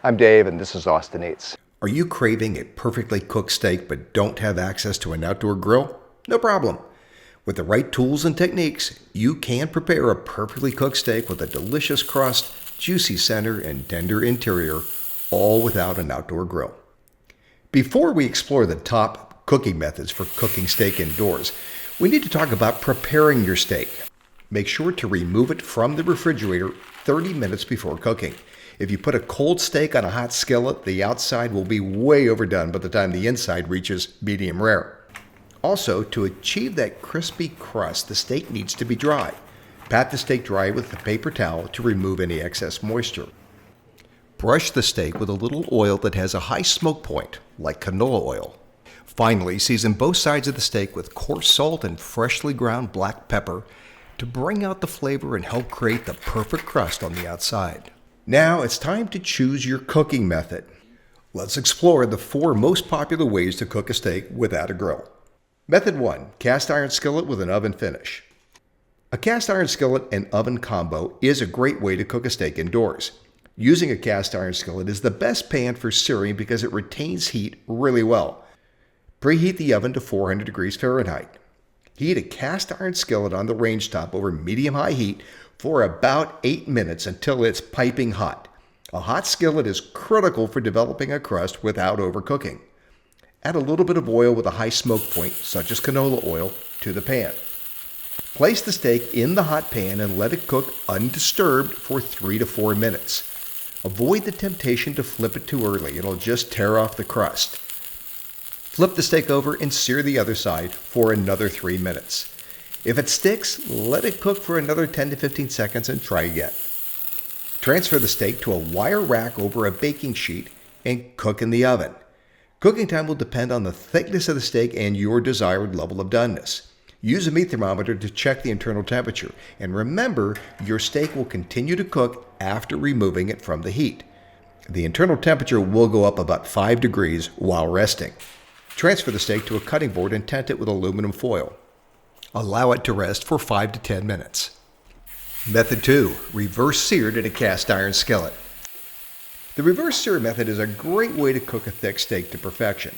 I'm Dave, and this is Austin Eats. Are you craving a perfectly cooked steak but don't have access to an outdoor grill? No problem. With the right tools and techniques, you can prepare a perfectly cooked steak with a delicious crust, juicy center, and tender interior, all without an outdoor grill. Before we explore the top cooking methods for cooking steak indoors, we need to talk about preparing your steak. Make sure to remove it from the refrigerator 30 minutes before cooking. If you put a cold steak on a hot skillet, the outside will be way overdone by the time the inside reaches medium rare. Also, to achieve that crispy crust, the steak needs to be dry. Pat the steak dry with a paper towel to remove any excess moisture. Brush the steak with a little oil that has a high smoke point, like canola oil. Finally, season both sides of the steak with coarse salt and freshly ground black pepper to bring out the flavor and help create the perfect crust on the outside. Now it's time to choose your cooking method. Let's explore the 4 most popular ways to cook a steak without a grill. Method 1. Cast iron skillet with an oven finish. A cast iron skillet and oven combo is a great way to cook a steak indoors. Using a cast iron skillet is the best pan for searing because it retains heat really well. Preheat the oven to 400 degrees Fahrenheit. Heat a cast iron skillet on the range top over medium-high heat for about 8 minutes until it's piping hot. A hot skillet is critical for developing a crust without overcooking. Add a little bit of oil with a high smoke point, such as canola oil, to the pan. Place the steak in the hot pan and let it cook undisturbed for 3 to 4 minutes. Avoid the temptation to flip it too early. It'll just tear off the crust. Flip the steak over and sear the other side for another 3 minutes. If it sticks, let it cook for another 10 to 15 seconds and try again. Transfer the steak to a wire rack over a baking sheet and cook in the oven. Cooking time will depend on the thickness of the steak and your desired level of doneness. Use a meat thermometer to check the internal temperature, and remember, your steak will continue to cook after removing it from the heat. The internal temperature will go up about 5 degrees while resting. Transfer the steak to a cutting board and tent it with aluminum foil. Allow it to rest for 5 to 10 minutes. Method 2. Reverse seared in a cast iron skillet. The reverse sear method is a great way to cook a thick steak to perfection.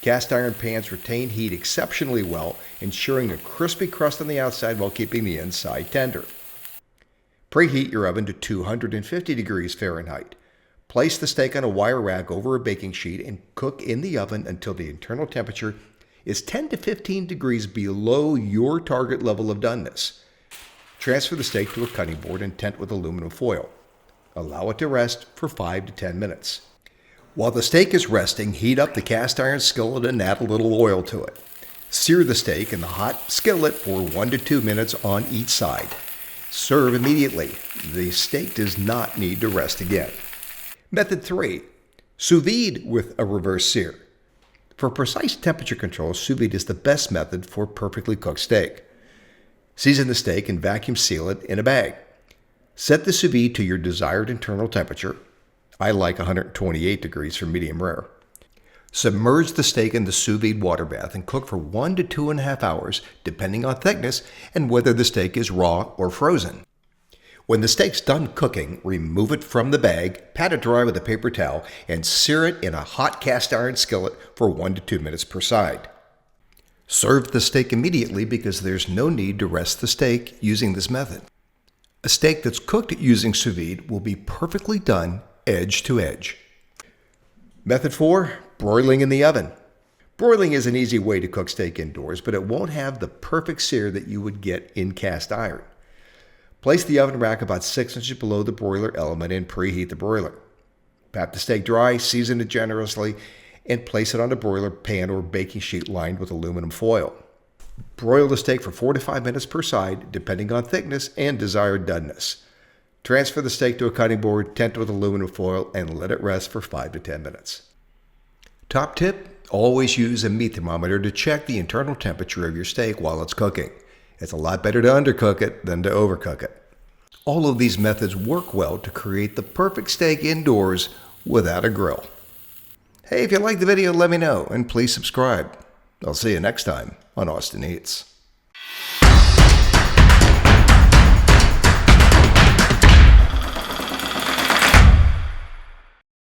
Cast iron pans retain heat exceptionally well, ensuring a crispy crust on the outside while keeping the inside tender. Preheat your oven to 250 degrees Fahrenheit. Place the steak on a wire rack over a baking sheet and cook in the oven until the internal temperature is 10 to 15 degrees below your target level of doneness. Transfer the steak to a cutting board and tent with aluminum foil. Allow it to rest for 5 to 10 minutes. While the steak is resting, heat up the cast iron skillet and add a little oil to it. Sear the steak in the hot skillet for 1 to 2 minutes on each side. Serve immediately. The steak does not need to rest again. Method 3. Sous vide with a reverse sear. For precise temperature control, sous vide is the best method for perfectly cooked steak. Season the steak and vacuum seal it in a bag. Set the sous vide to your desired internal temperature. I like 128 degrees for medium rare. Submerge the steak in the sous vide water bath and cook for 1 to 2.5 hours, depending on thickness and whether the steak is raw or frozen. When the steak's done cooking, remove it from the bag, pat it dry with a paper towel, and sear it in a hot cast iron skillet for 1 to 2 minutes per side. Serve the steak immediately because there's no need to rest the steak using this method. A steak that's cooked using sous vide will be perfectly done edge to edge. Method 4. Broiling in the oven. Broiling is an easy way to cook steak indoors, but it won't have the perfect sear that you would get in cast iron. Place the oven rack about 6 inches below the broiler element and preheat the broiler. Pat the steak dry, season it generously, and place it on a broiler pan or baking sheet lined with aluminum foil. Broil the steak for 4 to 5 minutes per side, depending on thickness and desired doneness. Transfer the steak to a cutting board, tent it with aluminum foil, and let it rest for 5 to 10 minutes. Top tip: always use a meat thermometer to check the internal temperature of your steak while it's cooking. It's a lot better to undercook it than to overcook it. All of these methods work well to create the perfect steak indoors without a grill. Hey, if you liked the video, let me know, and please subscribe. I'll see you next time on Austin Eats.